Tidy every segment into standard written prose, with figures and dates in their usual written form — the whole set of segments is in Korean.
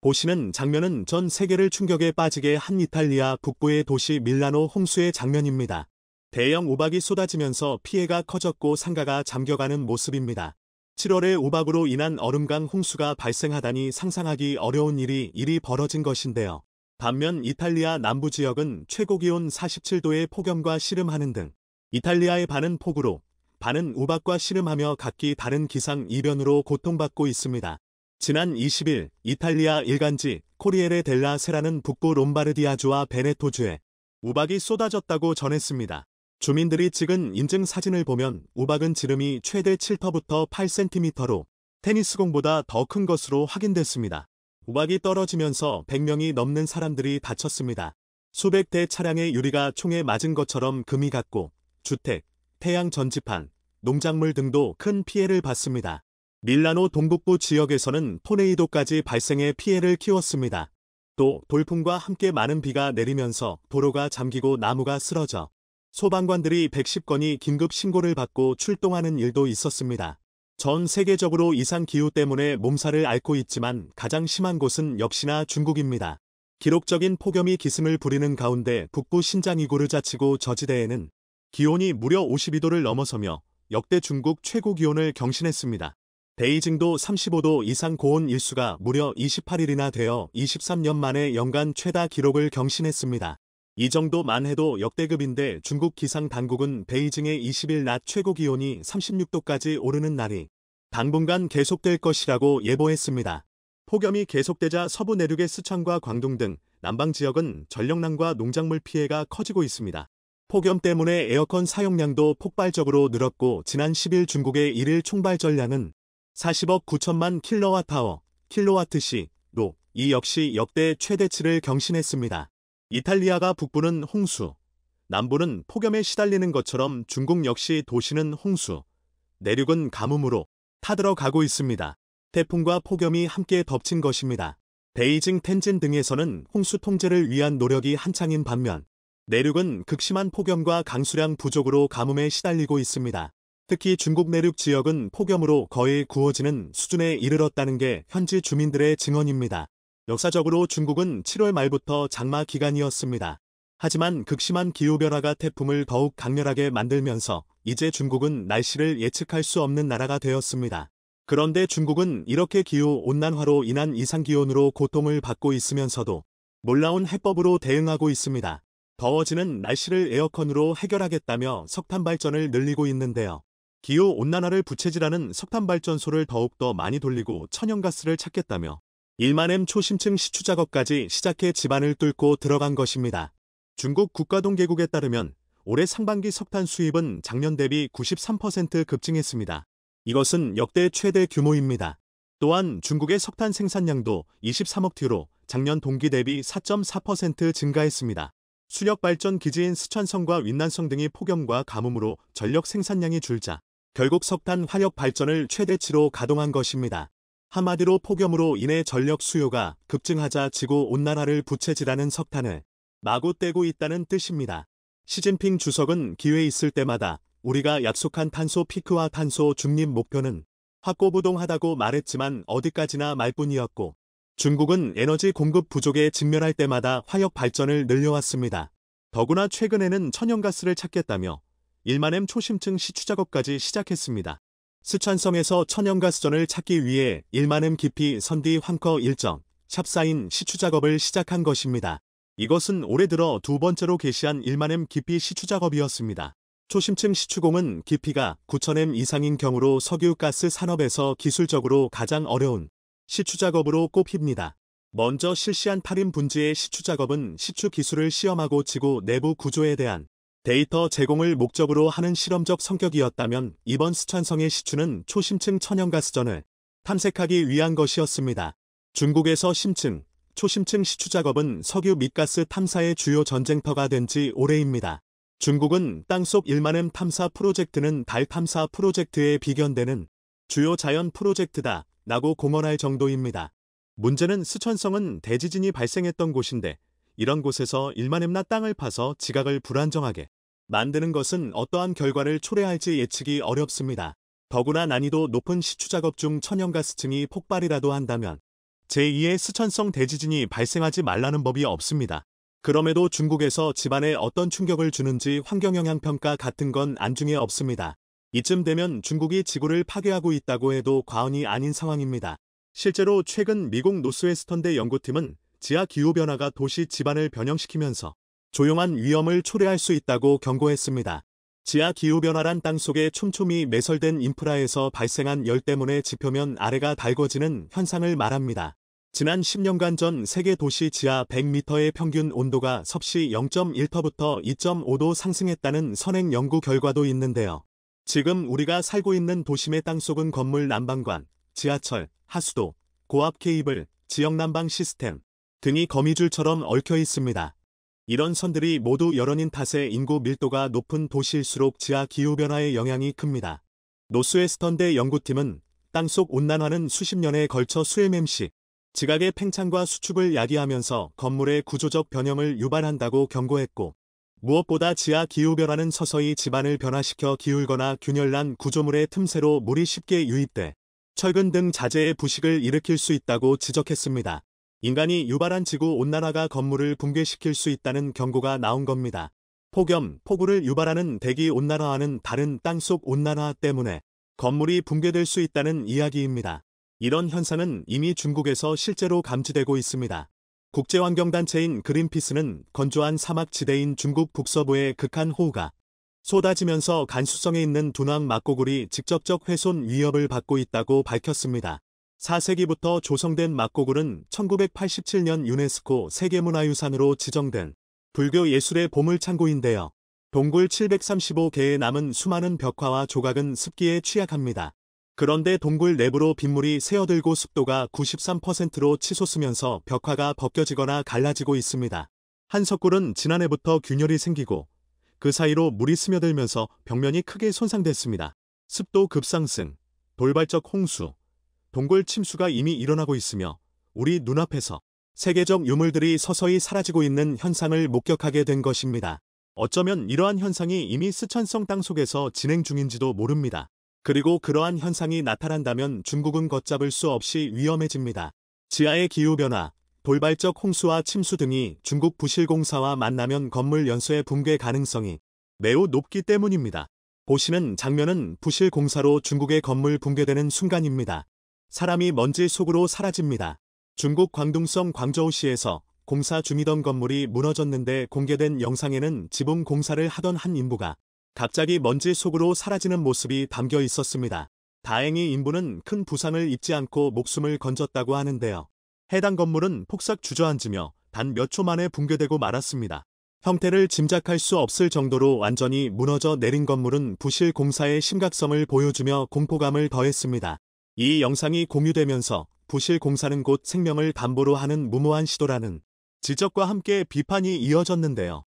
보시는 장면은 전 세계를 충격에 빠지게 한 이탈리아 북부의 도시 밀라노 홍수의 장면입니다. 대형 우박이 쏟아지면서 피해가 커졌고 상가가 잠겨가는 모습입니다. 7월에 우박으로 인한 얼음강 홍수가 발생하다니 상상하기 어려운 일이 벌어진 것인데요. 반면 이탈리아 남부 지역은 최고 기온 47도의 폭염과 씨름하는 등 이탈리아의 반은 폭우로, 반은 우박과 씨름하며 각기 다른 기상 이변으로 고통받고 있습니다. 지난 20일 이탈리아 일간지 코리에레 델라 세라는 북부 롬바르디아주와 베네토주에 우박이 쏟아졌다고 전했습니다. 주민들이 찍은 인증 사진을 보면 우박은 지름이 최대 7터부터 8cm로 테니스공보다 더 큰 것으로 확인됐습니다. 우박이 떨어지면서 100명이 넘는 사람들이 다쳤습니다. 수백 대 차량의 유리가 총에 맞은 것처럼 금이 갔고 주택, 태양 전지판, 농작물 등도 큰 피해를 봤습니다. 밀라노 동북부 지역에서는 토네이도까지 발생해 피해를 키웠습니다. 또 돌풍과 함께 많은 비가 내리면서 도로가 잠기고 나무가 쓰러져 소방관들이 110건이 긴급 신고를 받고 출동하는 일도 있었습니다. 전 세계적으로 이상기후 때문에 몸살을 앓고 있지만 가장 심한 곳은 역시나 중국입니다. 기록적인 폭염이 기승을 부리는 가운데 북부 신장 이구르 자치구 저지대에는 기온이 무려 52도를 넘어서며 역대 중국 최고 기온을 경신했습니다. 베이징도 35도 이상 고온 일수가 무려 28일이나 되어 23년 만에 연간 최다 기록을 경신했습니다. 이 정도만 해도 역대급인데 중국 기상당국은 베이징의 20일 낮 최고 기온이 36도까지 오르는 날이 당분간 계속될 것이라고 예보했습니다. 폭염이 계속되자 서부 내륙의 스촨과 광둥 등 남방 지역은 전력난과 농작물 피해가 커지고 있습니다. 폭염 때문에 에어컨 사용량도 폭발적으로 늘었고 지난 10일 중국의 일일 총발 전량은 40억 9천만 킬로와트시로 이 역시 역대 최대치를 경신했습니다. 이탈리아가 북부는 홍수, 남부는 폭염에 시달리는 것처럼 중국 역시 도시는 홍수, 내륙은 가뭄으로 타들어가고 있습니다. 태풍과 폭염이 함께 덮친 것입니다. 베이징, 텐진 등에서는 홍수 통제를 위한 노력이 한창인 반면 내륙은 극심한 폭염과 강수량 부족으로 가뭄에 시달리고 있습니다. 특히 중국 내륙 지역은 폭염으로 거의 구워지는 수준에 이르렀다는 게 현지 주민들의 증언입니다. 역사적으로 중국은 7월 말부터 장마 기간이었습니다. 하지만 극심한 기후변화가 태풍을 더욱 강렬하게 만들면서 이제 중국은 날씨를 예측할 수 없는 나라가 되었습니다. 그런데 중국은 이렇게 기후온난화로 인한 이상기온으로 고통을 받고 있으면서도 놀라운 해법으로 대응하고 있습니다. 더워지는 날씨를 에어컨으로 해결하겠다며 석탄 발전을 늘리고 있는데요. 기후온난화를 부채질하는 석탄발전소를 더욱더 많이 돌리고 천연가스를 찾겠다며 1만 M 초심층 시추 작업까지 시작해 집안을 뚫고 들어간 것입니다. 중국 국가동계국에 따르면 올해 상반기 석탄 수입은 작년 대비 93% 급증했습니다. 이것은 역대 최대 규모입니다. 또한 중국의 석탄 생산량도 23억 T로 작년 동기 대비 4.4% 증가했습니다. 수력발전 기지인 스촨성과 윈난성 등이 폭염과 가뭄으로 전력 생산량이 줄자 결국 석탄 화력 발전을 최대치로 가동한 것입니다. 한마디로 폭염으로 인해 전력 수요가 급증하자 지구온난화를 부채질하는 석탄을 마구 떼고 있다는 뜻입니다. 시진핑 주석은 기회 있을 때마다 우리가 약속한 탄소 피크와 탄소 중립 목표는 확고부동하다고 말했지만 어디까지나 말뿐이었고 중국은 에너지 공급 부족에 직면할 때마다 화력 발전을 늘려왔습니다. 더구나 최근에는 천연가스를 찾겠다며 1만 M 초심층 시추 작업까지 시작했습니다. 스촨성에서 천연가스전을 찾기 위해 1만 M 깊이 선디 황커 일정 샵사인 시추 작업을 시작한 것입니다. 이것은 올해 들어 두 번째로 개시한 1만 M 깊이 시추 작업이었습니다. 초심층 시추공은 깊이가 9,000M 이상인 경우로 석유가스 산업에서 기술적으로 가장 어려운 시추 작업으로 꼽힙니다. 먼저 실시한 8인 분지의 시추 작업은 시추 기술을 시험하고 지구 내부 구조에 대한 데이터 제공을 목적으로 하는 실험적 성격이었다면 이번 스촨성의 시추는 초심층 천연가스전을 탐색하기 위한 것이었습니다. 중국에서 심층, 초심층 시추 작업은 석유 및 가스 탐사의 주요 전쟁터가 된 지 오래입니다. 중국은 땅속 1만 M 탐사 프로젝트는 달 탐사 프로젝트에 비견되는 주요 자연 프로젝트다 라고 공언할 정도입니다. 문제는 스촨성은 대지진이 발생했던 곳인데 이런 곳에서 1만 M나 땅을 파서 지각을 불안정하게 만드는 것은 어떠한 결과를 초래할지 예측이 어렵습니다. 더구나 난이도 높은 시추 작업 중 천연가스층이 폭발이라도 한다면 제2의 스천성 대지진이 발생하지 말라는 법이 없습니다. 그럼에도 중국에서 집안에 어떤 충격을 주는지 환경영향평가 같은 건 안중에 없습니다. 이쯤 되면 중국이 지구를 파괴하고 있다고 해도 과언이 아닌 상황입니다. 실제로 최근 미국 노스웨스턴대 연구팀은 지하 기후변화가 도시 집안을 변형시키면서 조용한 위험을 초래할 수 있다고 경고했습니다. 지하 기후변화란 땅속에 촘촘히 매설된 인프라에서 발생한 열 때문에 지표면 아래가 달궈지는 현상을 말합니다. 지난 10년간 전 세계 도시 지하 100m의 평균 온도가 섭씨 0.1터부터 2.5도 상승했다는 선행 연구 결과도 있는데요. 지금 우리가 살고 있는 도심의 땅속은 건물 난방관, 지하철, 하수도, 고압 케이블, 지역 난방 시스템 등이 거미줄처럼 얽혀 있습니다. 이런 선들이 모두 열원인 탓에 인구 밀도가 높은 도시일수록 지하 기후변화의 영향이 큽니다. 노스웨스턴대 연구팀은 땅속 온난화는 수십 년에 걸쳐 수MMC, 지각의 팽창과 수축을 야기하면서 건물의 구조적 변형을 유발한다고 경고했고, 무엇보다 지하 기후변화는 서서히 집안을 변화시켜 기울거나 균열난 구조물의 틈새로 물이 쉽게 유입돼 철근 등 자재의 부식을 일으킬 수 있다고 지적했습니다. 인간이 유발한 지구온난화가 건물을 붕괴시킬 수 있다는 경고가 나온 겁니다. 폭염, 폭우를 유발하는 대기온난화와는 다른 땅속 온난화 때문에 건물이 붕괴될 수 있다는 이야기입니다. 이런 현상은 이미 중국에서 실제로 감지되고 있습니다. 국제환경단체인 그린피스는 건조한 사막지대인 중국 북서부의 극한호우가 쏟아지면서 간수성에 있는 둔왕 막고굴이 직접적 훼손 위협을 받고 있다고 밝혔습니다. 4세기부터 조성된 막고굴은 1987년 유네스코 세계문화유산으로 지정된 불교 예술의 보물창고인데요. 동굴 735개에 남은 수많은 벽화와 조각은 습기에 취약합니다. 그런데 동굴 내부로 빗물이 새어들고 습도가 93%로 치솟으면서 벽화가 벗겨지거나 갈라지고 있습니다. 한 석굴은 지난해부터 균열이 생기고 그 사이로 물이 스며들면서 벽면이 크게 손상됐습니다. 습도 급상승, 돌발적 홍수, 동굴 침수가 이미 일어나고 있으며 우리 눈앞에서 세계적 유물들이 서서히 사라지고 있는 현상을 목격하게 된 것입니다. 어쩌면 이러한 현상이 이미 스촨성 땅속에서 진행 중인지도 모릅니다. 그리고 그러한 현상이 나타난다면 중국은 걷잡을 수 없이 위험해집니다. 지하의 기후변화, 돌발적 홍수와 침수 등이 중국 부실공사와 만나면 건물 연소의 붕괴 가능성이 매우 높기 때문입니다. 보시는 장면은 부실공사로 중국의 건물 붕괴되는 순간입니다. 사람이 먼지 속으로 사라집니다. 중국 광둥성 광저우시에서 공사 중이던 건물이 무너졌는데 공개된 영상에는 지붕 공사를 하던 한 인부가 갑자기 먼지 속으로 사라지는 모습이 담겨 있었습니다. 다행히 인부는 큰 부상을 입지 않고 목숨을 건졌다고 하는데요. 해당 건물은 폭삭 주저앉으며 단 몇 초 만에 붕괴되고 말았습니다. 형태를 짐작할 수 없을 정도로 완전히 무너져 내린 건물은 부실 공사의 심각성을 보여주며 공포감을 더했습니다. 이 영상이 공유되면서 부실 공사는 곧 생명을 담보로 하는 무모한 시도라는 지적과 함께 비판이 이어졌는데요.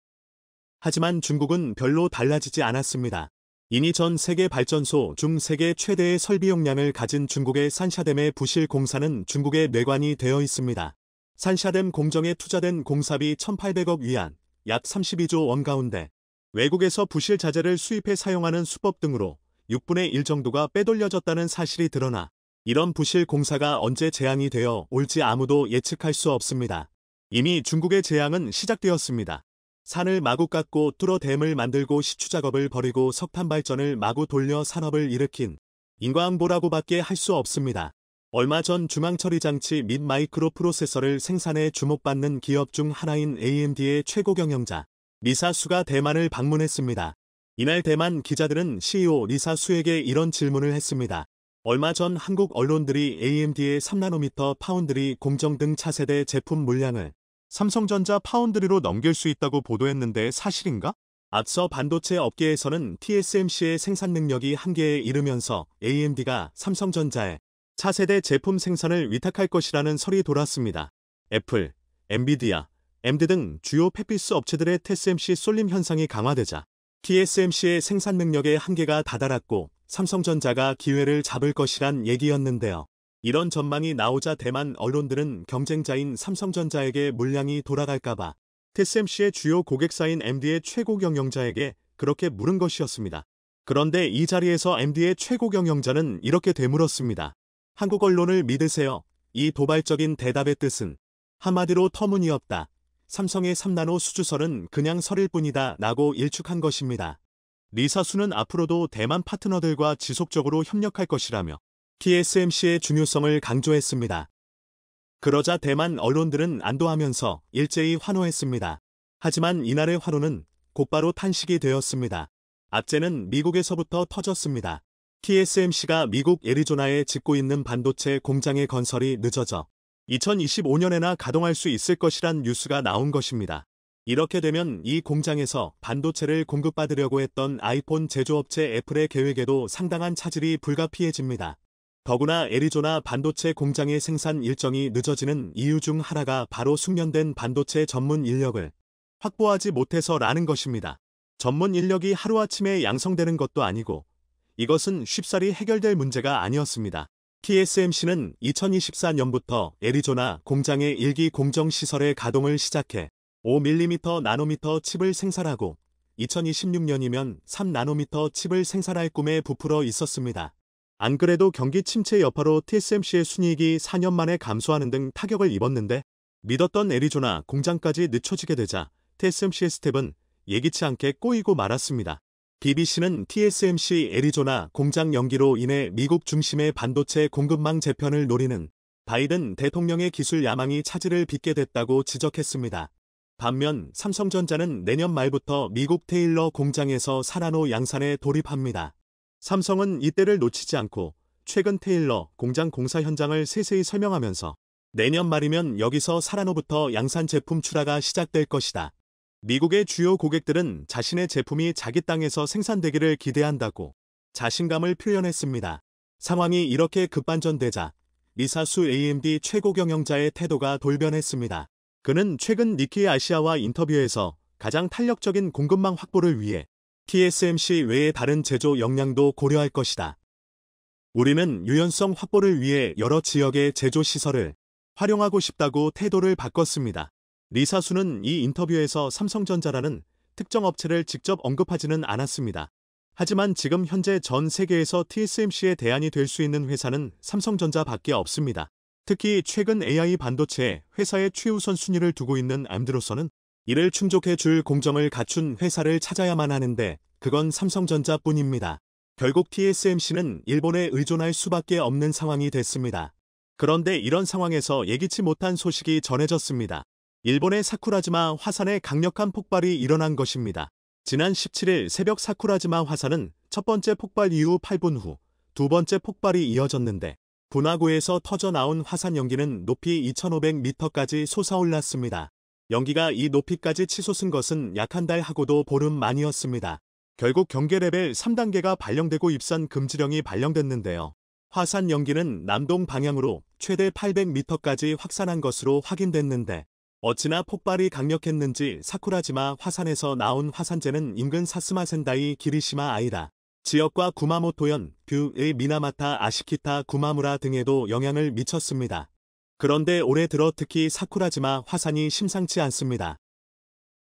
하지만 중국은 별로 달라지지 않았습니다. 이니 전 세계 발전소 중 세계 최대의 설비 용량을 가진 중국의 산샤댐의 부실 공사는 중국의 뇌관이 되어 있습니다. 산샤댐 공정에 투자된 공사비 1,800억 위안, 약 32조 원 가운데 외국에서 부실 자재를 수입해 사용하는 수법 등으로 6분의 1 정도가 빼돌려졌다는 사실이 드러나 이런 부실 공사가 언제 재앙이 되어 올지 아무도 예측할 수 없습니다. 이미 중국의 재앙은 시작되었습니다. 산을 마구 깎고 뚫어 댐을 만들고 시추 작업을 벌이고 석탄 발전을 마구 돌려 산업을 일으킨 인과응보라고밖에 할 수 없습니다. 얼마 전 중앙처리 장치 및 마이크로 프로세서를 생산해 주목받는 기업 중 하나인 AMD의 최고 경영자 리사 수가 대만을 방문했습니다. 이날 대만 기자들은 CEO 리사 수에게 이런 질문을 했습니다. 얼마 전 한국 언론들이 AMD의 3나노미터 파운드리 공정 등 차세대 제품 물량을 삼성전자 파운드리로 넘길 수 있다고 보도했는데 사실인가? 앞서 반도체 업계에서는 TSMC의 생산 능력이 한계에 이르면서 AMD가 삼성전자에 차세대 제품 생산을 위탁할 것이라는 설이 돌았습니다. 애플, 엔비디아, AMD 등 주요 팹리스 업체들의 TSMC 쏠림 현상이 강화되자 TSMC의 생산 능력에 한계가 다다랐고 삼성전자가 기회를 잡을 것이란 얘기였는데요. 이런 전망이 나오자 대만 언론들은 경쟁자인 삼성전자에게 물량이 돌아갈까봐 TSMC의 주요 고객사인 AMD의 최고 경영자에게 그렇게 물은 것이었습니다. 그런데 이 자리에서 AMD의 최고 경영자는 이렇게 되물었습니다. 한국 언론을 믿으세요. 이 도발적인 대답의 뜻은 한마디로 터무니없다. 삼성의 3나노 수주설은 그냥 설일 뿐이다 라고 일축한 것입니다. 리사수는 앞으로도 대만 파트너들과 지속적으로 협력할 것이라며 TSMC의 중요성을 강조했습니다. 그러자 대만 언론들은 안도하면서 일제히 환호했습니다. 하지만 이날의 환호는 곧바로 탄식이 되었습니다. 악재는 미국에서부터 터졌습니다. TSMC가 미국 애리조나에 짓고 있는 반도체 공장의 건설이 늦어져 2025년에나 가동할 수 있을 것이란 뉴스가 나온 것입니다. 이렇게 되면 이 공장에서 반도체를 공급받으려고 했던 아이폰 제조업체 애플의 계획에도 상당한 차질이 불가피해집니다. 더구나 애리조나 반도체 공장의 생산 일정이 늦어지는 이유 중 하나가 바로 숙련된 반도체 전문 인력을 확보하지 못해서라는 것입니다. 전문 인력이 하루아침에 양성되는 것도 아니고 이것은 쉽사리 해결될 문제가 아니었습니다. TSMC는 2024년부터 애리조나 공장의 1기 공정시설의 가동을 시작해 5mm 나노미터 칩을 생산하고 2026년이면 3나노미터 칩을 생산할 꿈에 부풀어 있었습니다. 안 그래도 경기 침체 여파로 TSMC의 순이익이 4년 만에 감소하는 등 타격을 입었는데 믿었던 애리조나 공장까지 늦춰지게 되자 TSMC의 스텝은 예기치 않게 꼬이고 말았습니다. BBC는 TSMC 애리조나 공장 연기로 인해 미국 중심의 반도체 공급망 재편을 노리는 바이든 대통령의 기술 야망이 차질을 빚게 됐다고 지적했습니다. 반면 삼성전자는 내년 말부터 미국 테일러 공장에서 4나노 양산에 돌입합니다. 삼성은 이때를 놓치지 않고 최근 테일러 공장 공사 현장을 세세히 설명하면서 내년 말이면 여기서 4나노부터 양산 제품 출하가 시작될 것이다. 미국의 주요 고객들은 자신의 제품이 자기 땅에서 생산되기를 기대한다고 자신감을 표현했습니다. 상황이 이렇게 급반전되자 리사수 AMD 최고 경영자의 태도가 돌변했습니다. 그는 최근 니키 아시아와 인터뷰에서 가장 탄력적인 공급망 확보를 위해 TSMC 외의 다른 제조 역량도 고려할 것이다. 우리는 유연성 확보를 위해 여러 지역의 제조 시설을 활용하고 싶다고 태도를 바꿨습니다. 리사수는 이 인터뷰에서 삼성전자라는 특정 업체를 직접 언급하지는 않았습니다. 하지만 지금 현재 전 세계에서 TSMC의 대안이 될 수 있는 회사는 삼성전자밖에 없습니다. 특히 최근 AI 반도체에 회사의 최우선 순위를 두고 있는 AMD로서는 이를 충족해 줄 공정을 갖춘 회사를 찾아야만 하는데 그건 삼성전자뿐입니다. 결국 TSMC는 일본에 의존할 수밖에 없는 상황이 됐습니다. 그런데 이런 상황에서 예기치 못한 소식이 전해졌습니다. 일본의 사쿠라지마 화산에 강력한 폭발이 일어난 것입니다. 지난 17일 새벽 사쿠라지마 화산은 첫 번째 폭발 이후 8분 후 두 번째 폭발이 이어졌는데 분화구에서 터져나온 화산 연기는 높이 2500m까지 솟아올랐습니다. 연기가 이 높이까지 치솟은 것은 약 한 달 하고도 보름 만이었습니다. 결국 경계 레벨 3단계가 발령되고 입산 금지령이 발령됐는데요. 화산 연기는 남동 방향으로 최대 800m까지 확산한 것으로 확인됐는데 어찌나 폭발이 강력했는지 사쿠라지마 화산에서 나온 화산재는 인근 사스마센다이 기리시마 아이라 지역과 구마모토현, 뷰의 미나마타 아시키타 구마무라 등에도 영향을 미쳤습니다. 그런데 올해 들어 특히 사쿠라지마 화산이 심상치 않습니다.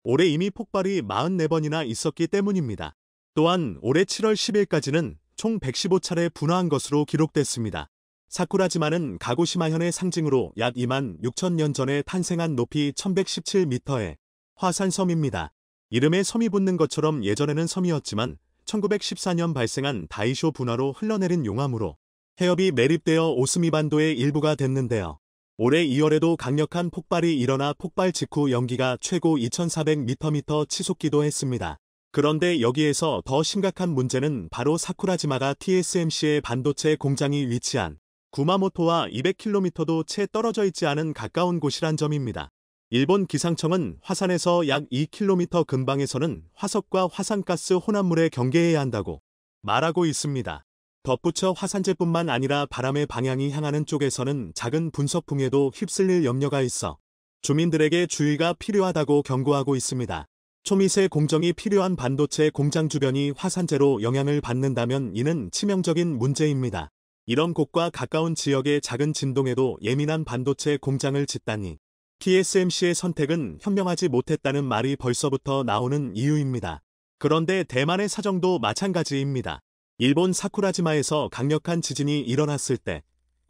올해 이미 폭발이 44번이나 있었기 때문입니다. 또한 올해 7월 10일까지는 총 115차례 분화한 것으로 기록됐습니다. 사쿠라지마는 가고시마현의 상징으로 약 2만 6천 년 전에 탄생한 높이 1117m의 화산섬입니다. 이름에 섬이 붙는 것처럼 예전에는 섬이었지만 1914년 발생한 다이쇼 분화로 흘러내린 용암으로 해협이 매립되어 오스미반도의 일부가 됐는데요. 올해 2월에도 강력한 폭발이 일어나 폭발 직후 연기가 최고 2400m 치솟기도 했습니다. 그런데 여기에서 더 심각한 문제는 바로 사쿠라지마가 TSMC의 반도체 공장이 위치한 구마모토와 200km도 채 떨어져 있지 않은 가까운 곳이란 점입니다. 일본 기상청은 화산에서 약 2km 근방에서는 화석과 화산가스 혼합물에 경계해야 한다고 말하고 있습니다. 덧붙여 화산재뿐만 아니라 바람의 방향이 향하는 쪽에서는 작은 분석풍에도 휩쓸릴 염려가 있어 주민들에게 주의가 필요하다고 경고하고 있습니다. 초미세 공정이 필요한 반도체 공장 주변이 화산재로 영향을 받는다면 이는 치명적인 문제입니다. 이런 곳과 가까운 지역의 작은 진동에도 예민한 반도체 공장을 짓다니 TSMC의 선택은 현명하지 못했다는 말이 벌써부터 나오는 이유입니다. 그런데 대만의 사정도 마찬가지입니다. 일본 사쿠라지마에서 강력한 지진이 일어났을 때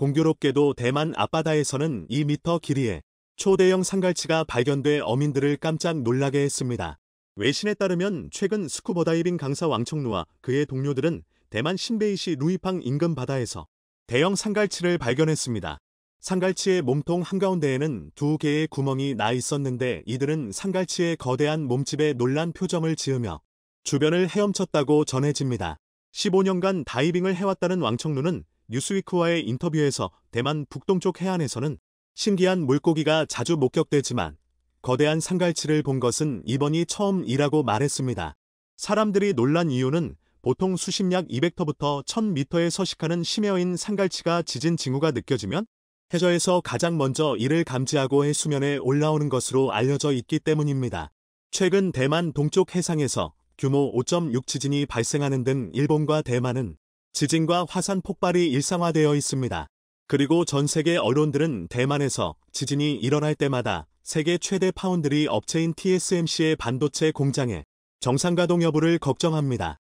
공교롭게도 대만 앞바다에서는 2m 길이의 초대형 상갈치가 발견돼 어민들을 깜짝 놀라게 했습니다. 외신에 따르면 최근 스쿠버다이빙 강사 왕청루와 그의 동료들은 대만 신베이시 루이팡 인근 바다에서 대형 상갈치를 발견했습니다. 상갈치의 몸통 한가운데에는 2개의 구멍이 나 있었는데 이들은 상갈치의 거대한 몸집에 놀란 표정을 지으며 주변을 헤엄쳤다고 전해집니다. 15년간 다이빙을 해왔다는 왕청루는 뉴스위크와의 인터뷰에서 대만 북동쪽 해안에서는 신기한 물고기가 자주 목격되지만 거대한 상갈치를 본 것은 이번이 처음이라고 말했습니다. 사람들이 놀란 이유는 보통 수심약 200터부터 1000m에 서식하는 심해어인 상갈치가 짖은 징후가 느껴지면 해저에서 가장 먼저 이를 감지하고 해수면에 올라오는 것으로 알려져 있기 때문입니다. 최근 대만 동쪽 해상에서 규모 5.6 지진이 발생하는 등 일본과 대만은 지진과 화산 폭발이 일상화되어 있습니다. 그리고 전 세계 언론들은 대만에서 지진이 일어날 때마다 세계 최대 파운드리 업체인 TSMC의 반도체 공장의 정상 가동 여부를 걱정합니다.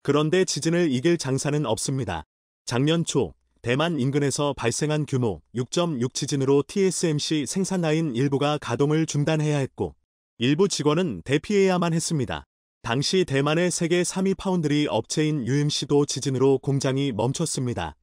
그런데 지진을 이길 장사는 없습니다. 작년 초 대만 인근에서 발생한 규모 6.6 지진으로 TSMC 생산 라인 일부가 가동을 중단해야 했고 일부 직원은 대피해야만 했습니다. 당시 대만의 세계 3위 파운드리 업체인 UMC도 지진으로 공장이 멈췄습니다.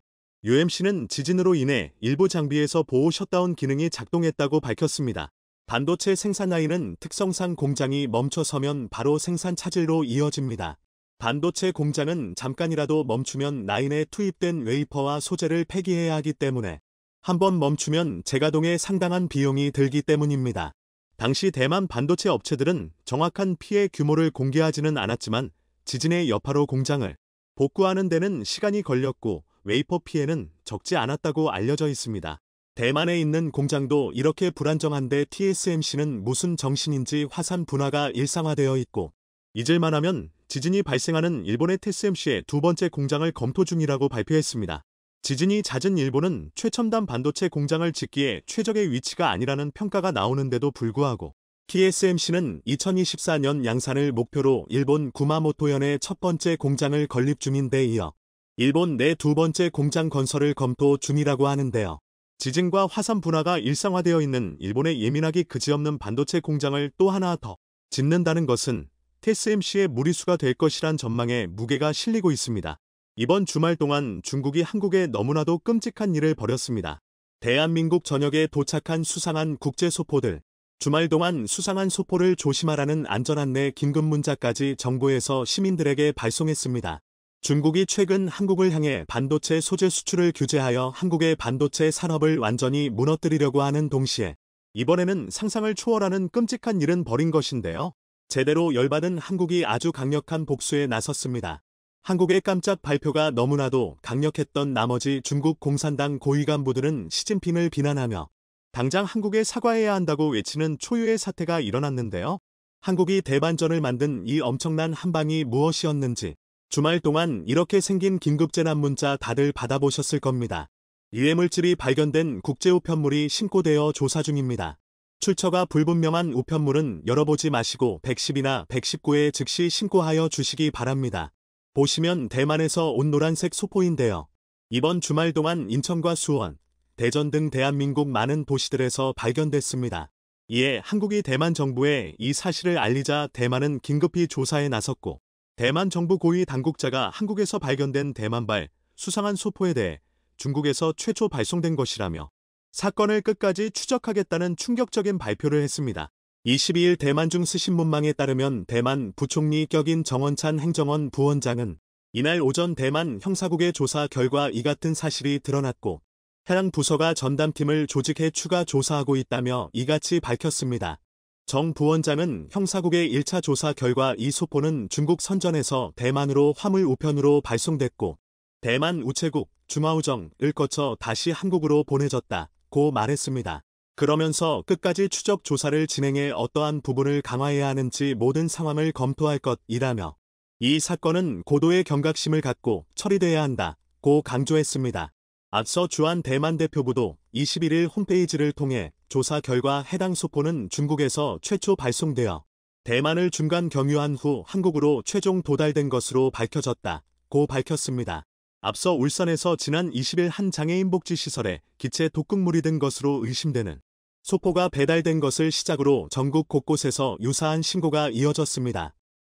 UMC는 지진으로 인해 일부 장비에서 보호 셧다운 기능이 작동했다고 밝혔습니다. 반도체 생산 라인은 특성상 공장이 멈춰서면 바로 생산 차질로 이어집니다. 반도체 공장은 잠깐이라도 멈추면 라인에 투입된 웨이퍼와 소재를 폐기해야 하기 때문에 한번 멈추면 재가동에 상당한 비용이 들기 때문입니다. 당시 대만 반도체 업체들은 정확한 피해 규모를 공개하지는 않았지만 지진의 여파로 공장을 복구하는 데는 시간이 걸렸고 웨이퍼 피해는 적지 않았다고 알려져 있습니다. 대만에 있는 공장도 이렇게 불안정한데 TSMC는 무슨 정신인지 화산 분화가 일상화되어 있고 잊을만하면 지진이 발생하는 일본의 TSMC의 2번째 공장을 검토 중이라고 발표했습니다. 지진이 잦은 일본은 최첨단 반도체 공장을 짓기에 최적의 위치가 아니라는 평가가 나오는데도 불구하고 TSMC는 2024년 양산을 목표로 일본 구마모토현의 첫 번째 공장을 건립 중인 데 이어 일본 내 2번째 공장 건설을 검토 중이라고 하는데요. 지진과 화산 분화가 일상화되어 있는 일본의 예민하기 그지없는 반도체 공장을 또 하나 더 짓는다는 것은 TSMC의 무리수가 될 것이란 전망에 무게가 실리고 있습니다. 이번 주말 동안 중국이 한국에 너무나도 끔찍한 일을 벌였습니다. 대한민국 전역에 도착한 수상한 국제소포들. 주말 동안 수상한 소포를 조심하라는 안전안내 긴급 문자까지 정부에서 시민들에게 발송했습니다. 중국이 최근 한국을 향해 반도체 소재 수출을 규제하여 한국의 반도체 산업을 완전히 무너뜨리려고 하는 동시에 이번에는 상상을 초월하는 끔찍한 일은 벌인 것인데요. 제대로 열받은 한국이 아주 강력한 복수에 나섰습니다. 한국의 깜짝 발표가 너무나도 강력했던 나머지 중국 공산당 고위 간부들은 시진핑을 비난하며 당장 한국에 사과해야 한다고 외치는 초유의 사태가 일어났는데요. 한국이 대반전을 만든 이 엄청난 한방이 무엇이었는지 주말 동안 이렇게 생긴 긴급재난 문자 다들 받아보셨을 겁니다. 유해물질이 발견된 국제우편물이 신고되어 조사 중입니다. 출처가 불분명한 우편물은 열어보지 마시고 110이나 119에 즉시 신고하여 주시기 바랍니다. 보시면 대만에서 온 노란색 소포인데요. 이번 주말 동안 인천과 수원, 대전 등 대한민국 많은 도시들에서 발견됐습니다. 이에 한국이 대만 정부에 이 사실을 알리자 대만은 긴급히 조사에 나섰고 대만 정부 고위 당국자가 한국에서 발견된 대만발 수상한 소포에 대해 중국에서 최초 발송된 것이라며 사건을 끝까지 추적하겠다는 충격적인 발표를 했습니다. 22일 대만중 스신문망에 따르면 대만 부총리 격인 정원찬 행정원 부원장은 이날 오전 대만 형사국의 조사 결과 이 같은 사실이 드러났고 해당 부서가 전담팀을 조직해 추가 조사하고 있다며 이같이 밝혔습니다. 정 부원장은 형사국의 1차 조사 결과 이 소포는 중국 선전에서 대만으로 화물 우편으로 발송됐고 대만 우체국 중화우정을 거쳐 다시 한국으로 보내졌다고 말했습니다. 그러면서 끝까지 추적 조사를 진행해 어떠한 부분을 강화해야 하는지 모든 상황을 검토할 것이라며 이 사건은 고도의 경각심을 갖고 처리돼야 한다고 강조했습니다. 앞서 주한 대만 대표부도 21일 홈페이지를 통해 조사 결과 해당 소포는 중국에서 최초 발송되어 대만을 중간 경유한 후 한국으로 최종 도달된 것으로 밝혀졌다고 밝혔습니다. 앞서 울산에서 지난 20일 한 장애인 복지 시설에 기체 독극물이 든 것으로 의심되는 소포가 배달된 것을 시작으로 전국 곳곳에서 유사한 신고가 이어졌습니다.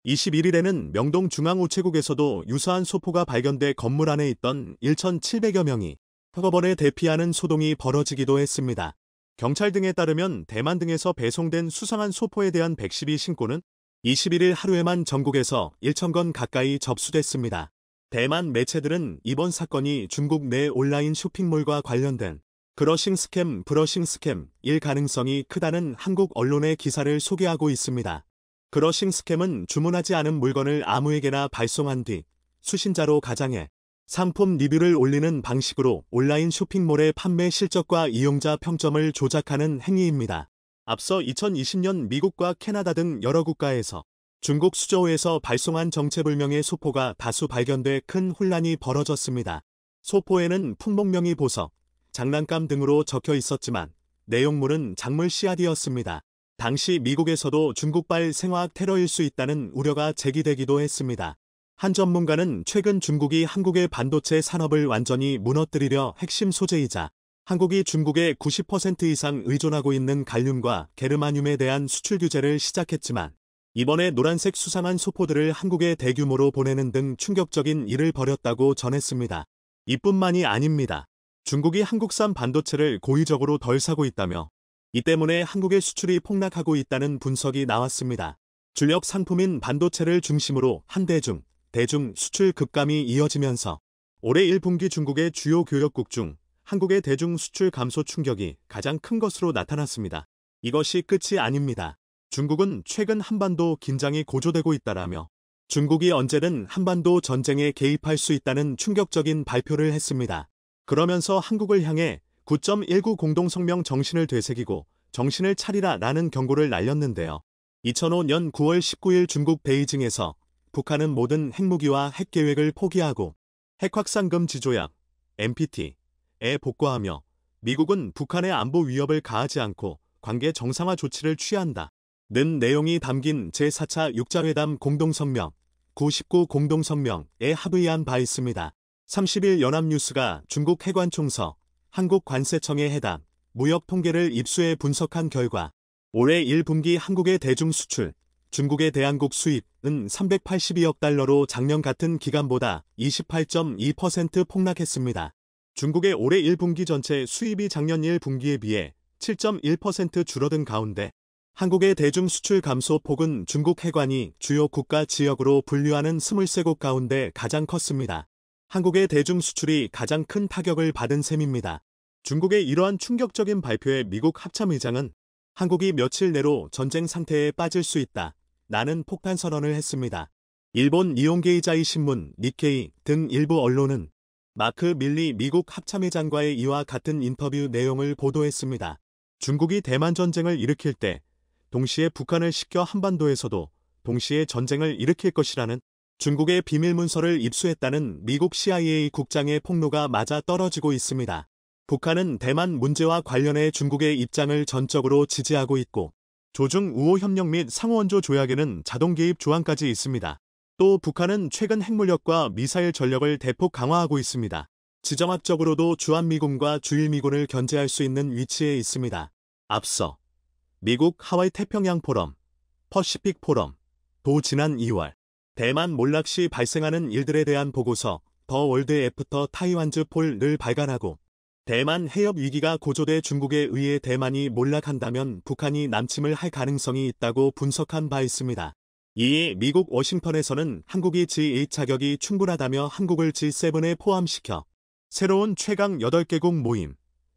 21일에는 명동 중앙우체국에서도 유사한 소포가 발견돼 건물 안에 있던 1,700여 명이 턱업원에 대피하는 소동이 벌어지기도 했습니다. 경찰 등에 따르면 대만 등에서 배송된 수상한 소포에 대한 112 신고는 21일 하루에만 전국에서 1,000건 가까이 접수됐습니다. 대만 매체들은 이번 사건이 중국 내 온라인 쇼핑몰과 관련된 브러싱 스캠일 가능성이 크다는 한국 언론의 기사를 소개하고 있습니다. 브러싱 스캠은 주문하지 않은 물건을 아무에게나 발송한 뒤 수신자로 가장해 상품 리뷰를 올리는 방식으로 온라인 쇼핑몰의 판매 실적과 이용자 평점을 조작하는 행위입니다. 앞서 2020년 미국과 캐나다 등 여러 국가에서 중국 수저우에서 발송한 정체불명의 소포가 다수 발견돼 큰 혼란이 벌어졌습니다. 소포에는 품목명이 보석, 장난감 등으로 적혀 있었지만 내용물은 작물 씨앗이었습니다. 당시 미국에서도 중국발 생화학 테러일 수 있다는 우려가 제기되기도 했습니다. 한 전문가는 최근 중국이 한국의 반도체 산업을 완전히 무너뜨리려 핵심 소재이자 한국이 중국에 90% 이상 의존하고 있는 갈륨과 게르마늄에 대한 수출 규제를 시작했지만 이번에 노란색 수상한 소포들을 한국에 대규모로 보내는 등 충격적인 일을 벌였다고 전했습니다. 이뿐만이 아닙니다. 중국이 한국산 반도체를 고의적으로 덜 사고 있다며 이 때문에 한국의 수출이 폭락하고 있다는 분석이 나왔습니다. 주력 상품인 반도체를 중심으로 대중 수출 급감이 이어지면서 올해 1분기 중국의 주요 교역국 중 한국의 대중 수출 감소 충격이 가장 큰 것으로 나타났습니다. 이것이 끝이 아닙니다. 중국은 최근 한반도 긴장이 고조되고 있다라며 중국이 언제든 한반도 전쟁에 개입할 수 있다는 충격적인 발표를 했습니다. 그러면서 한국을 향해 9.19 공동성명 정신을 되새기고 정신을 차리라 라는 경고를 날렸는데요. 2005년 9월 19일 중국 베이징에서 북한은 모든 핵무기와 핵계획을 포기하고 핵확산금지 조약 NPT에 복구하며 미국은 북한의 안보 위협을 가하지 않고 관계 정상화 조치를 취한다 는 내용이 담긴 제4차 육자회담 공동성명 9.19 공동성명에 합의한 바 있습니다. 30일 연합뉴스가 중국 해관총서 한국관세청의 해당 무역 통계를 입수해 분석한 결과 올해 1분기 한국의 대중 수출, 중국의 대한국 수입은 382억 달러로 작년 같은 기간보다 28.2% 폭락했습니다. 중국의 올해 1분기 전체 수입이 작년 1분기에 비해 7.1% 줄어든 가운데 한국의 대중 수출 감소 폭은 중국 해관이 주요 국가 지역으로 분류하는 23곳 가운데 가장 컸습니다. 한국의 대중 수출이 가장 큰 타격을 받은 셈입니다. 중국의 이러한 충격적인 발표에 미국 합참의장은 한국이 며칠 내로 전쟁 상태에 빠질 수 있다 라는 폭탄 선언을 했습니다. 일본 니혼게이자이 신문, 니케이 등 일부 언론은 마크 밀리 미국 합참의장과의 이와 같은 인터뷰 내용을 보도했습니다. 중국이 대만 전쟁을 일으킬 때 동시에 북한을 시켜 한반도에서도 동시에 전쟁을 일으킬 것이라는 중국의 비밀문서를 입수했다는 미국 CIA 국장의 폭로가 맞아 떨어지고 있습니다. 북한은 대만 문제와 관련해 중국의 입장을 전적으로 지지하고 있고 조중 우호 협력 및 상호원조 조약에는 자동 개입 조항까지 있습니다. 또 북한은 최근 핵무력과 미사일 전력을 대폭 강화하고 있습니다. 지정학적으로도 주한미군과 주일미군을 견제할 수 있는 위치에 있습니다. 앞서 미국 하와이 태평양 포럼, 퍼시픽 포럼, 도 지난 2월 대만 몰락 시 발생하는 일들에 대한 보고서 더 월드 애프터 타이완즈 폴을 발간하고 대만 해협 위기가 고조돼 중국에 의해 대만이 몰락한다면 북한이 남침을 할 가능성이 있다고 분석한 바 있습니다. 이에 미국 워싱턴에서는 한국이 G8 자격이 충분하다며 한국을 G7에 포함시켜 새로운 최강 8개국 모임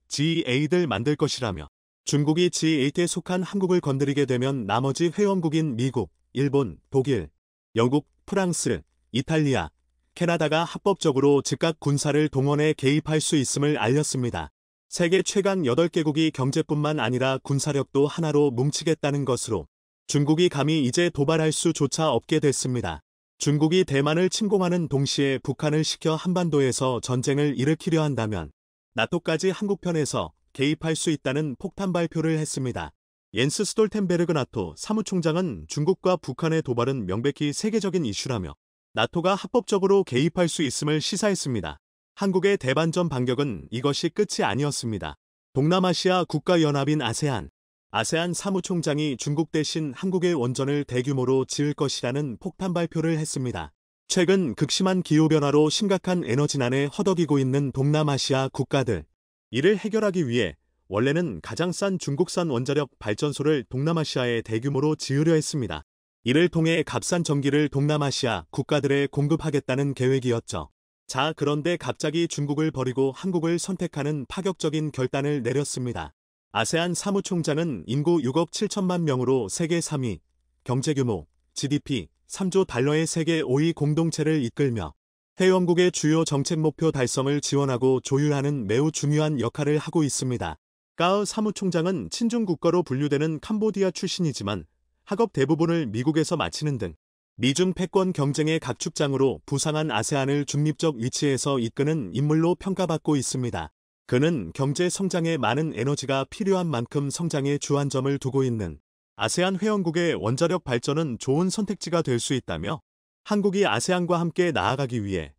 G8을 만들 것이라며 중국이 G8에 속한 한국을 건드리게 되면 나머지 회원국인 미국, 일본, 독일, 영국, 프랑스, 이탈리아, 캐나다가 합법적으로 즉각 군사를 동원해 개입할 수 있음을 알렸습니다. 세계 최강 8개국이 경제뿐만 아니라 군사력도 하나로 뭉치겠다는 것으로 중국이 감히 이제 도발할 수조차 없게 됐습니다. 중국이 대만을 침공하는 동시에 북한을 시켜 한반도에서 전쟁을 일으키려 한다면 나토까지 한국 편에서 개입할 수 있다는 폭탄 발표를 했습니다. 옌스 스톨텐베르그 나토 사무총장은 중국과 북한의 도발은 명백히 세계적인 이슈라며 나토가 합법적으로 개입할 수 있음을 시사했습니다. 한국의 대반전 반격은 이것이 끝이 아니었습니다. 동남아시아 국가연합인 아세안 사무총장이 중국 대신 한국의 원전을 대규모로 지을 것이라는 폭탄 발표를 했습니다. 최근 극심한 기후변화로 심각한 에너지난에 허덕이고 있는 동남아시아 국가들. 이를 해결하기 위해 원래는 가장 싼 중국산 원자력 발전소를 동남아시아에 대규모로 지으려 했습니다. 이를 통해 값싼 전기를 동남아시아 국가들에 공급하겠다는 계획이었죠. 자, 그런데 갑자기 중국을 버리고 한국을 선택하는 파격적인 결단을 내렸습니다. 아세안 사무총장은 인구 6억 7천만 명으로 세계 3위, 경제규모, GDP 3조 달러의 세계 5위 공동체를 이끌며 회원국의 주요 정책 목표 달성을 지원하고 조율하는 매우 중요한 역할을 하고 있습니다. 까으 사무총장은 친중 국가로 분류되는 캄보디아 출신이지만 학업 대부분을 미국에서 마치는 등 미중 패권 경쟁의 각축장으로 부상한 아세안을 중립적 위치에서 이끄는 인물로 평가받고 있습니다. 그는 경제 성장에 많은 에너지가 필요한 만큼 성장에 주안점을 두고 있는 아세안 회원국의 원자력 발전은 좋은 선택지가 될 수 있다며 한국이 아세안과 함께 나아가기 위해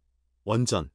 원전,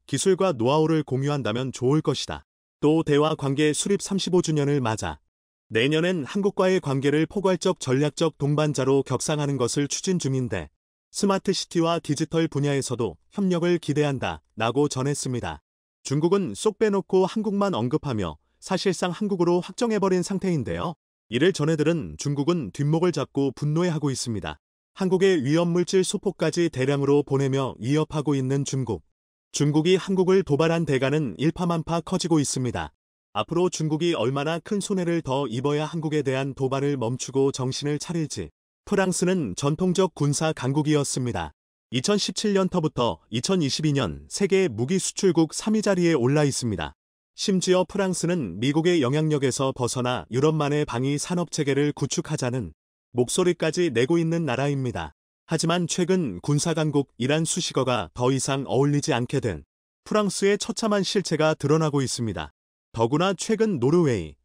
기술과 노하우를 공유한다면 좋을 것이다. 또 대화 관계 수립 35주년을 맞아 내년엔 한국과의 관계를 포괄적 전략적 동반자로 격상하는 것을 추진 중인데 스마트시티와 디지털 분야에서도 협력을 기대한다 라고 전했습니다. 중국은 쏙 빼놓고 한국만 언급하며 사실상 한국으로 확정해버린 상태인데요. 이를 전해들은 중국은 뒷목을 잡고 분노해하고 있습니다. 한국의 위험물질 소포까지 대량으로 보내며 위협하고 있는 중국. 중국이 한국을 도발한 대가는 일파만파 커지고 있습니다. 앞으로 중국이 얼마나 큰 손해를 더 입어야 한국에 대한 도발을 멈추고 정신을 차릴지. 프랑스는 전통적 군사 강국이었습니다. 2017년부터 2022년 세계 무기 수출국 3위 자리에 올라 있습니다. 심지어 프랑스는 미국의 영향력에서 벗어나 유럽만의 방위 산업 체계를 구축하자는 목소리까지 내고 있는 나라입니다. 하지만 최근 군사강국이란 수식어가 더 이상 어울리지 않게 된 프랑스의 처참한 실체가 드러나고 있습니다. 더구나 최근 노르웨이,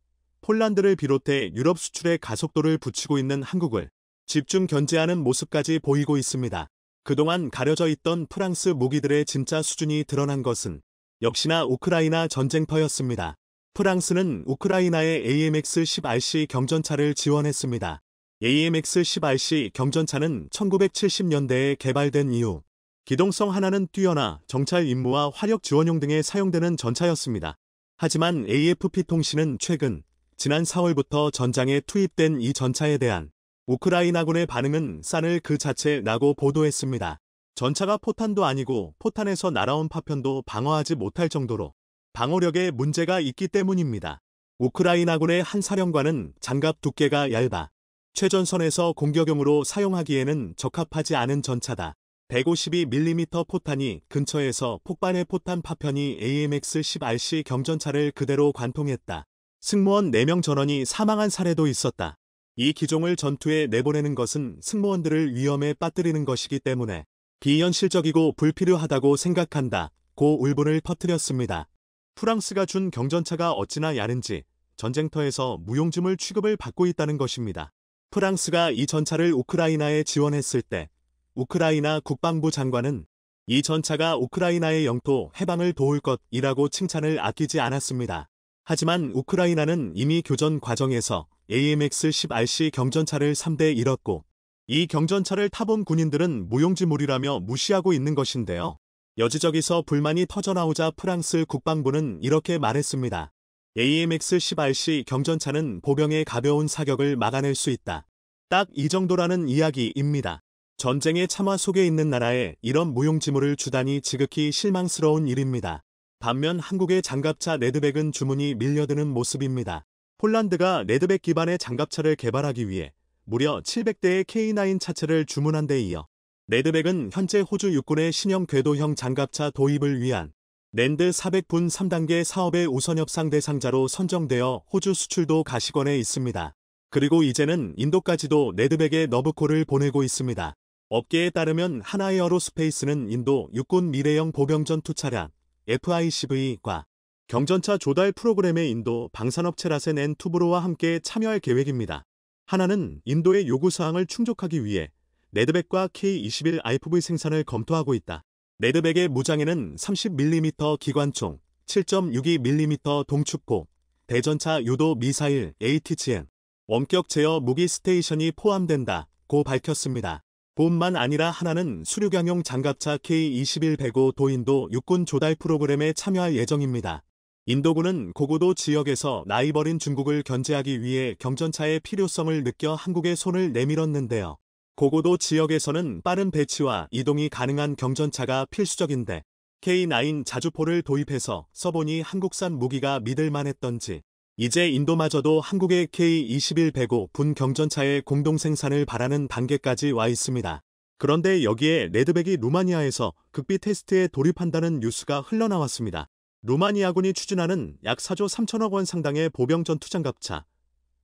폴란드를 비롯해 유럽 수출의 가속도를 붙이고 있는 한국을 집중 견제하는 모습까지 보이고 있습니다. 그동안 가려져 있던 프랑스 무기들의 진짜 수준이 드러난 것은 역시나 우크라이나 전쟁터였습니다. 프랑스는 우크라이나의 AMX-10RC 경전차를 지원했습니다. AMX-10RC 경전차는 1970년대에 개발된 이후 기동성 하나는 뛰어나 정찰 임무와 화력 지원용 등에 사용되는 전차였습니다. 하지만 AFP 통신은 최근 지난 4월부터 전장에 투입된 이 전차에 대한 우크라이나군의 반응은 싼을 그 자체라고 보도했습니다. 전차가 포탄도 아니고 포탄에서 날아온 파편도 방어하지 못할 정도로 방어력에 문제가 있기 때문입니다. 우크라이나군의 한 사령관은 장갑 두께가 얇아 최전선에서 공격용으로 사용하기에는 적합하지 않은 전차다. 152mm 포탄이 근처에서 폭발의 포탄 파편이 AMX-10RC 경전차를 그대로 관통했다. 승무원 4명 전원이 사망한 사례도 있었다. 이 기종을 전투에 내보내는 것은 승무원들을 위험에 빠뜨리는 것이기 때문에 비현실적이고 불필요하다고 생각한다. 고 울분을 퍼뜨렸습니다. 프랑스가 준 경전차가 어찌나 야른지 전쟁터에서 무용지물 취급을 받고 있다는 것입니다. 프랑스가 이 전차를 우크라이나에 지원했을 때 우크라이나 국방부 장관은 이 전차가 우크라이나의 영토 해방을 도울 것이라고 칭찬을 아끼지 않았습니다. 하지만 우크라이나는 이미 교전 과정에서 AMX-10RC 경전차를 3대 잃었고 이 경전차를 타본 군인들은 무용지물이라며 무시하고 있는 것인데요. 여지저기서 불만이 터져나오자 프랑스 국방부는 이렇게 말했습니다. AMX-10RC 경전차는 보병의 가벼운 사격을 막아낼 수 있다. 딱 이 정도라는 이야기입니다. 전쟁의 참화 속에 있는 나라에 이런 무용지물을 주다니 지극히 실망스러운 일입니다. 반면 한국의 장갑차 레드백은 주문이 밀려드는 모습입니다. 폴란드가 레드백 기반의 장갑차를 개발하기 위해 무려 700대의 K9 차체를 주문한 데 이어 레드백은 현재 호주 육군의 신형 궤도형 장갑차 도입을 위한 랜드 400분 3단계 사업의 우선 협상 대상자로 선정되어 호주 수출도 가시권에 있습니다. 그리고 이제는 인도까지도 레드백의 너브콜을 보내고 있습니다. 업계에 따르면 하나에어로스페이스는 인도 육군 미래형 보병전 투차량 FICV과 경전차 조달 프로그램에 인도 방산업체 라센 앤 투브로와 함께 참여할 계획입니다. 하나는 인도의 요구사항을 충족하기 위해 레드백과 K21 IFV 생산을 검토하고 있다. 레드백의 무장에는 30mm 기관총, 7.62mm 동축포, 대전차 유도 미사일 ATGM, 원격 제어 무기 스테이션이 포함된다고 밝혔습니다. 뿐만 아니라 하나는 수륙양용 장갑차 K21 도인도 육군 조달 프로그램에 참여할 예정입니다. 인도군은 고고도 지역에서 나이 버린 중국을 견제하기 위해 경전차의 필요성을 느껴 한국에 손을 내밀었는데요. 고고도 지역에서는 빠른 배치와 이동이 가능한 경전차가 필수적인데 K9 자주포를 도입해서 써보니 한국산 무기가 믿을만했던지 이제 인도마저도 한국의 K21 분 경전차의 공동 생산을 바라는 단계까지 와 있습니다. 그런데 여기에 레드백이 루마니아에서 극비 테스트에 돌입한다는 뉴스가 흘러나왔습니다. 루마니아군이 추진하는 약 4조 3천억 원 상당의 보병 전투장갑차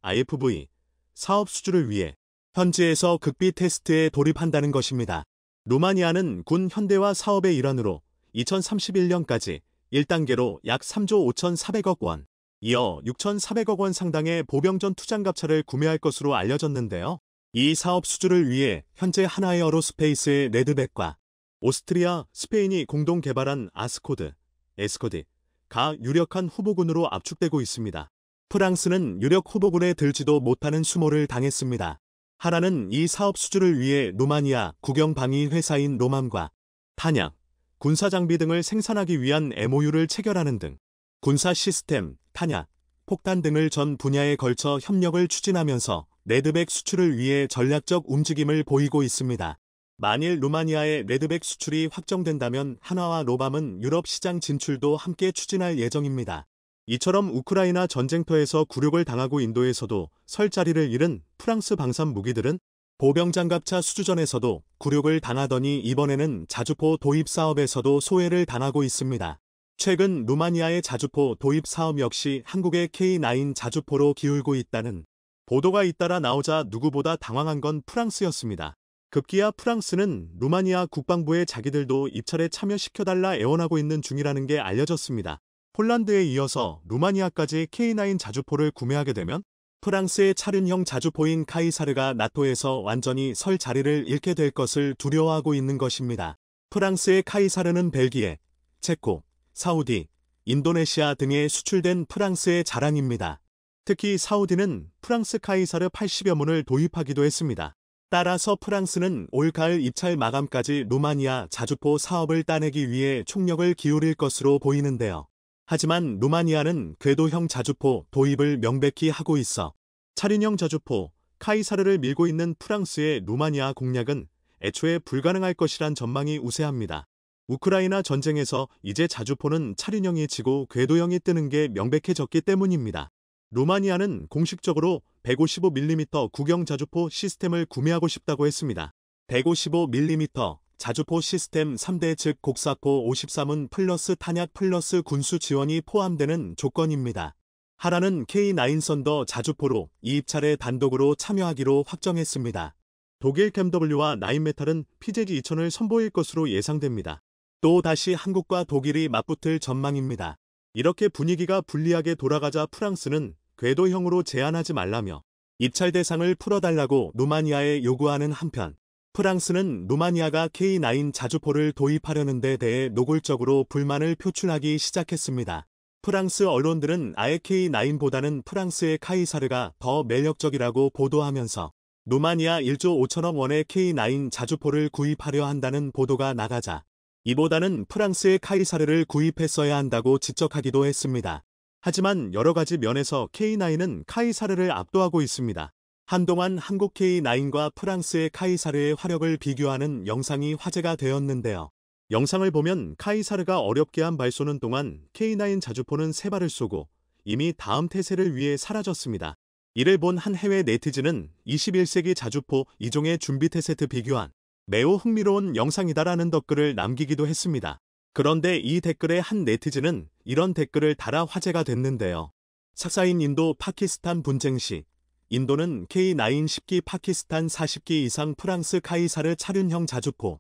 IFV 사업 수주를 위해 현지에서 극비 테스트에 돌입한다는 것입니다. 루마니아는 군 현대화 사업의 일환으로 2031년까지 1단계로 약 3조 5,400억 원, 이어 6,400억 원 상당의 보병 전투장갑차를 구매할 것으로 알려졌는데요. 이 사업 수주를 위해 현재 하나에어로스페이스의 레드백과 오스트리아, 스페인이 공동 개발한 아스코드, 에스코드가 유력한 후보군으로 압축되고 있습니다. 프랑스는 유력 후보군에 들지도 못하는 수모를 당했습니다. 하나는 이 사업 수주를 위해 루마니아 국영방위 회사인 로맘과 탄약, 군사장비 등을 생산하기 위한 MOU를 체결하는 등 군사 시스템, 탄약, 폭탄 등을 전 분야에 걸쳐 협력을 추진하면서 레드백 수출을 위해 전략적 움직임을 보이고 있습니다. 만일 루마니아의 레드백 수출이 확정된다면 한화와 로밤은 유럽 시장 진출도 함께 추진할 예정입니다. 이처럼 우크라이나 전쟁터에서 굴욕을 당하고 인도에서도 설 자리를 잃은 프랑스 방산 무기들은 보병장갑차 수주전에서도 굴욕을 당하더니 이번에는 자주포 도입 사업에서도 소외를 당하고 있습니다. 최근 루마니아의 자주포 도입 사업 역시 한국의 K9 자주포로 기울고 있다는 보도가 잇따라 나오자 누구보다 당황한 건 프랑스였습니다. 급기야 프랑스는 루마니아 국방부에 자기들도 입찰에 참여시켜달라 애원하고 있는 중이라는 게 알려졌습니다. 폴란드에 이어서 루마니아까지 K9 자주포를 구매하게 되면 프랑스의 차륜형 자주포인 카이사르가 나토에서 완전히 설 자리를 잃게 될 것을 두려워하고 있는 것입니다. 프랑스의 카이사르는 벨기에, 체코, 사우디, 인도네시아 등에 수출된 프랑스의 자랑입니다. 특히 사우디는 프랑스 카이사르 80여 문을 도입하기도 했습니다. 따라서 프랑스는 올 가을 입찰 마감까지 루마니아 자주포 사업을 따내기 위해 총력을 기울일 것으로 보이는데요. 하지만 루마니아는 궤도형 자주포 도입을 명백히 하고 있어 차륜형 자주포 카이사르를 밀고 있는 프랑스의 루마니아 공략은 애초에 불가능할 것이란 전망이 우세합니다. 우크라이나 전쟁에서 이제 자주포는 차륜형이 지고 궤도형이 뜨는 게 명백해졌기 때문입니다. 루마니아는 공식적으로 155mm 구경 자주포 시스템을 구매하고 싶다고 했습니다. 155mm 자주포 시스템 3대 즉 곡사포 53문 플러스 탄약 플러스 군수 지원이 포함되는 조건입니다. 하나는 K9 썬더 자주포로 이 입찰에 단독으로 참여하기로 확정했습니다. 독일 캠더블유와 나인메탈은 피제지 2000을 선보일 것으로 예상됩니다. 또 다시 한국과 독일이 맞붙을 전망입니다. 이렇게 분위기가 불리하게 돌아가자 프랑스는 궤도형으로 제한하지 말라며 입찰 대상을 풀어달라고 루마니아에 요구하는 한편 프랑스는 루마니아가 K9 자주포를 도입하려는 데 대해 노골적으로 불만을 표출하기 시작했습니다. 프랑스 언론들은 아예 K9보다는 프랑스의 카이사르가 더 매력적이라고 보도하면서 루마니아 1조 5천억 원의 K9 자주포를 구입하려 한다는 보도가 나가자 이보다는 프랑스의 카이사르를 구입했어야 한다고 지적하기도 했습니다. 하지만 여러 가지 면에서 K9은 카이사르를 압도하고 있습니다. 한동안 한국 K9과 프랑스의 카이사르의 화력을 비교하는 영상이 화제가 되었는데요. 영상을 보면 카이사르가 어렵게 한 발 쏘는 동안 K9 자주포는 3발을 쏘고 이미 다음 태세를 위해 사라졌습니다. 이를 본 한 해외 네티즌은 21세기 자주포 2종의 준비 태세트 비교한 매우 흥미로운 영상이다라는 댓글을 남기기도 했습니다. 그런데 이 댓글의 한 네티즌은 이런 댓글을 달아 화제가 됐는데요. 삭사인 인도 파키스탄 분쟁 시 인도는 K9 10기 파키스탄 40기 이상 프랑스 카이사르 차륜형 자주포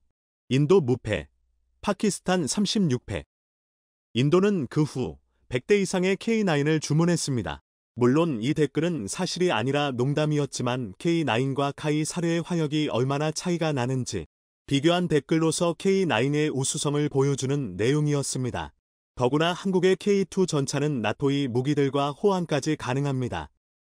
인도 무패 파키스탄 36패 인도는 그 후 100대 이상의 K9을 주문했습니다. 물론 이 댓글은 사실이 아니라 농담이었지만 K9과 카이 사료의 화력이 얼마나 차이가 나는지 비교한 댓글로서 K9의 우수성을 보여주는 내용이었습니다. 더구나 한국의 K2 전차는 나토이 무기들과 호환까지 가능합니다.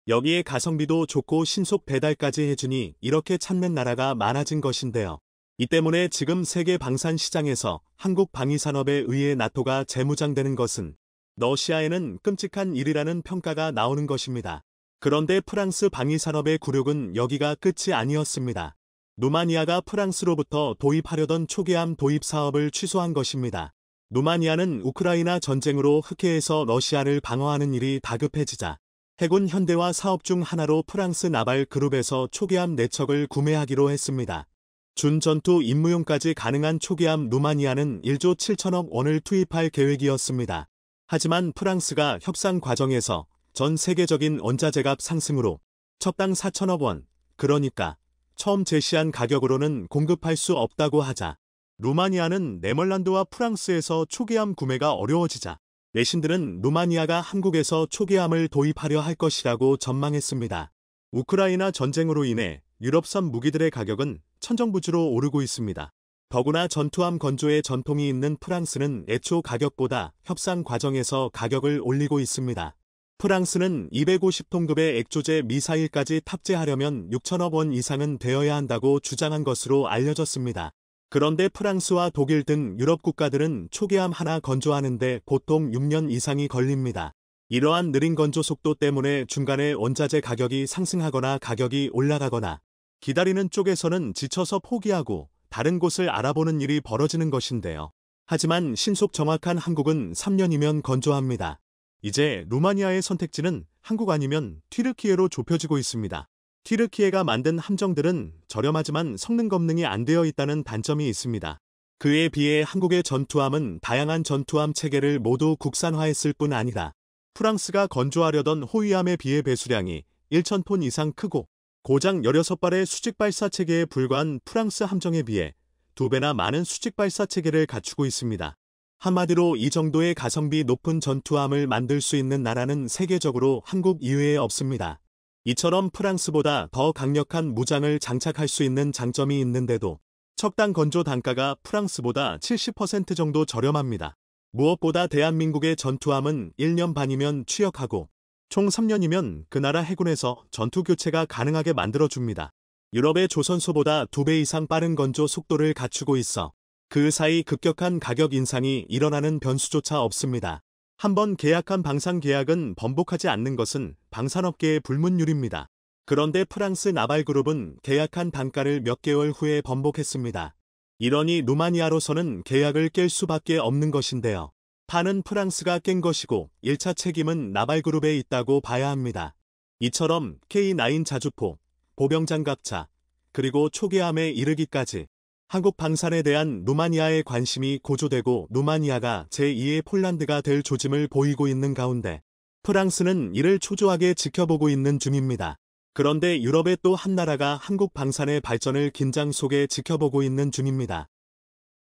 여기에 가성비도 좋고 신속 배달까지 해주니 이렇게 찾는 나라가 많아진 것인데요. 이 때문에 지금 세계 방산 시장에서 한국 방위산업에 의해 나토가 재무장되는 것은 러시아에는 끔찍한 일이라는 평가가 나오는 것입니다. 그런데 프랑스 방위산업의 굴욕은 여기가 끝이 아니었습니다. 루마니아가 프랑스로부터 도입하려던 초계함 도입 사업을 취소한 것입니다. 루마니아는 우크라이나 전쟁으로 흑해에서 러시아를 방어하는 일이 다급해지자 해군 현대화 사업 중 하나로 프랑스 나발 그룹에서 초계함 4척을 구매하기로 했습니다. 준전투 임무용까지 가능한 초계함 루마니아는 1조 7천억 원을 투입할 계획이었습니다. 하지만 프랑스가 협상 과정에서 전 세계적인 원자재값 상승으로 척당 4천억 원, 그러니까 처음 제시한 가격으로는 공급할 수 없다고 하자 루마니아는 네덜란드와 프랑스에서 초계함 구매가 어려워지자 외신들은 루마니아가 한국에서 초계함을 도입하려 할 것이라고 전망했습니다. 우크라이나 전쟁으로 인해 유럽산 무기들의 가격은 천정부지로 오르고 있습니다. 더구나 전투함 건조에 전통이 있는 프랑스는 애초 가격보다 협상 과정에서 가격을 올리고 있습니다. 프랑스는 250톤급의 액조제 미사일까지 탑재하려면 6천억 원 이상은 되어야 한다고 주장한 것으로 알려졌습니다. 그런데 프랑스와 독일 등 유럽 국가들은 초계함 하나 건조하는데 보통 6년 이상이 걸립니다. 이러한 느린 건조 속도 때문에 중간에 원자재 가격이 상승하거나 가격이 올라가거나 기다리는 쪽에서는 지쳐서 포기하고 다른 곳을 알아보는 일이 벌어지는 것인데요. 하지만 신속 정확한 한국은 3년이면 건조합니다. 이제 루마니아의 선택지는 한국 아니면 튀르키예로 좁혀지고 있습니다. 튀르키예가 만든 함정들은 저렴하지만 성능 검증이 안 되어 있다는 단점이 있습니다. 그에 비해 한국의 전투함은 다양한 전투함 체계를 모두 국산화했을 뿐 아니라 프랑스가 건조하려던 호위함에 비해 배수량이 1,000톤 이상 크고 고장 16발의 수직 발사 체계에 불과한 프랑스 함정에 비해 2배나 많은 수직 발사 체계를 갖추고 있습니다. 한마디로 이 정도의 가성비 높은 전투함을 만들 수 있는 나라는 세계적으로 한국 이외에 없습니다. 이처럼 프랑스보다 더 강력한 무장을 장착할 수 있는 장점이 있는데도 척당 건조 단가가 프랑스보다 70% 정도 저렴합니다. 무엇보다 대한민국의 전투함은 1년 반이면 취역하고 총 3년이면 그 나라 해군에서 전투 교체가 가능하게 만들어줍니다. 유럽의 조선소보다 2배 이상 빠른 건조 속도를 갖추고 있어 그 사이 급격한 가격 인상이 일어나는 변수조차 없습니다. 한번 계약한 방산 계약은 번복하지 않는 것은 방산업계의 불문율입니다. 그런데 프랑스 나발그룹은 계약한 단가를 몇 개월 후에 번복했습니다. 이러니 루마니아로서는 계약을 깰 수밖에 없는 것인데요. 판은 프랑스가 깬 것이고 1차 책임은 나발그룹에 있다고 봐야 합니다. 이처럼 K9 자주포, 보병장갑차, 그리고 초계함에 이르기까지 한국 방산에 대한 루마니아의 관심이 고조되고 루마니아가 제2의 폴란드가 될 조짐을 보이고 있는 가운데 프랑스는 이를 초조하게 지켜보고 있는 중입니다. 그런데 유럽의 또 한 나라가 한국 방산의 발전을 긴장 속에 지켜보고 있는 중입니다.